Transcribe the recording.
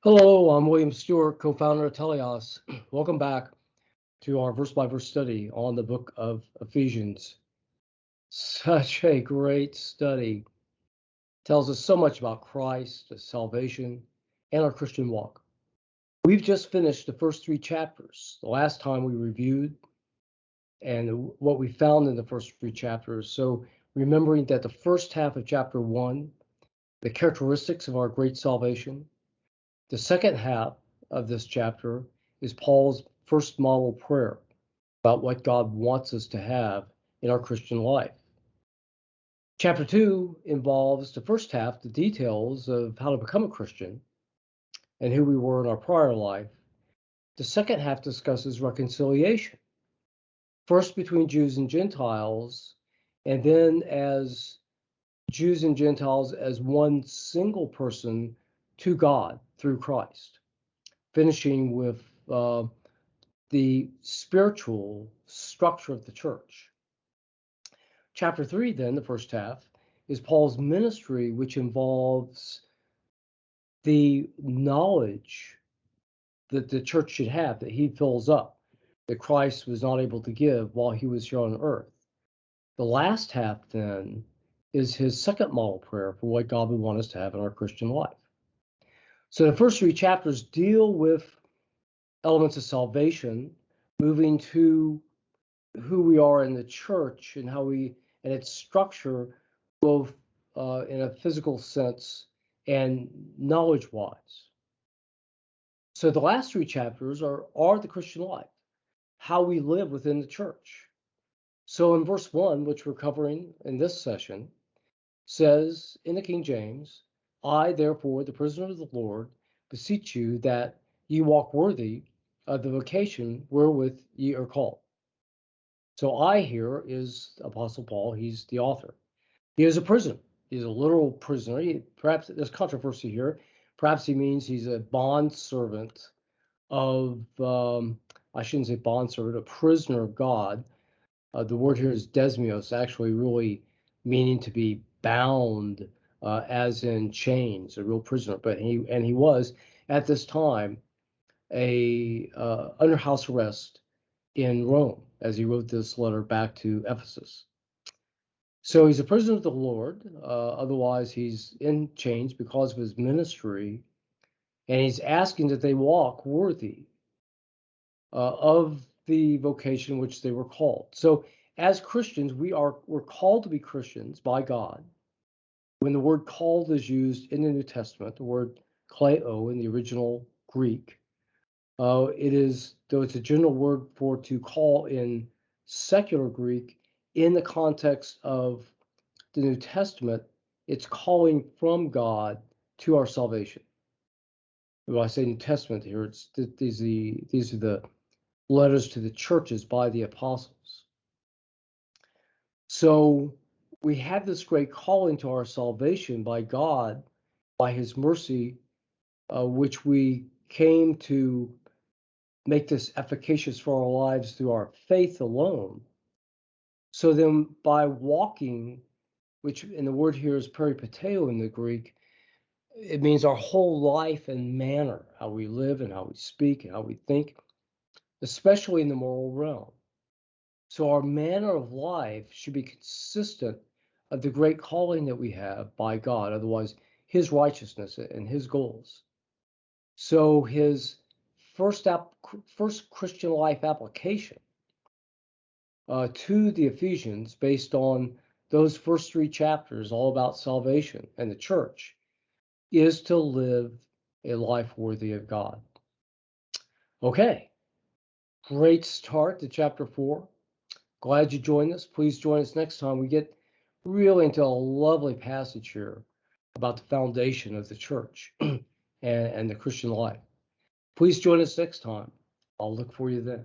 Hello, I'm William Stewart, co-founder of Telios. Welcome back to our verse-by-verse study on the book of Ephesians. Such a great study. Tells us so much about Christ, salvation, and our Christian walk. We've just finished the first three chapters. The last time we reviewed and what we found in the first three chapters. So remembering that the first half of chapter 1, the characteristics of our great salvation. The second half of this chapter is Paul's first model prayer about what God wants us to have in our Christian life. Chapter 2 involves the first half, the details of how to become a Christian and who we were in our prior life. The second half discusses reconciliation, first between Jews and Gentiles, and then as Jews and Gentiles as one single person to God through Christ, finishing with the spiritual structure of the church. Chapter 3, then, the first half, is Paul's ministry, which involves the knowledge that the church should have, that he fills up, that Christ was not able to give while he was here on earth. The last half, then, is his second model prayer for what God would want us to have in our Christian life. So the first three chapters deal with elements of salvation, moving to who we are in the church and and its structure, both in a physical sense and knowledge-wise. So the last three chapters are the Christian life, how we live within the church. So in verse 1, which we're covering in this session, says in the King James, I, therefore, the prisoner of the Lord, beseech you that ye walk worthy of the vocation wherewith ye are called. So I here is Apostle Paul. He's the author. He is a prisoner. He's a literal prisoner. Perhaps there's controversy here. Perhaps he means he's a bond servant of, I shouldn't say bond servant, a prisoner of God. The word here is desmios, actually really meaning to be bound, as in chains, a real prisoner. But he was at this time under house arrest in Rome as he wrote this letter back to Ephesus. So he's a prisoner of the Lord. Otherwise, he's in chains because of his ministry, and he's asking that they walk worthy of the vocation which they were called. So as Christians, we're called to be Christians by God. When the word called is used in the New Testament, the word kleo in the original Greek, though it's a general word for to call in secular Greek, in the context of the New Testament, it's calling from God to our salvation. When I say New Testament here, these are the letters to the churches by the apostles. So we have this great calling to our salvation by God, by his mercy, which we came to make this efficacious for our lives through our faith alone. So then by walking, which in the word here is peripateo in the Greek, it means our whole life and manner, how we live and how we speak and how we think, especially in the moral realm. So our manner of life should be consistent of the great calling that we have by God, otherwise his righteousness and his goals. So his first Christian life application to the Ephesians, based on those first three chapters, all about salvation and the church, is to live a life worthy of God. Okay, great start to chapter 4. Glad you joined us. Please join us next time. We get really into a lovely passage here about the foundation of the church and the Christian life. Please join us next time. I'll look for you then.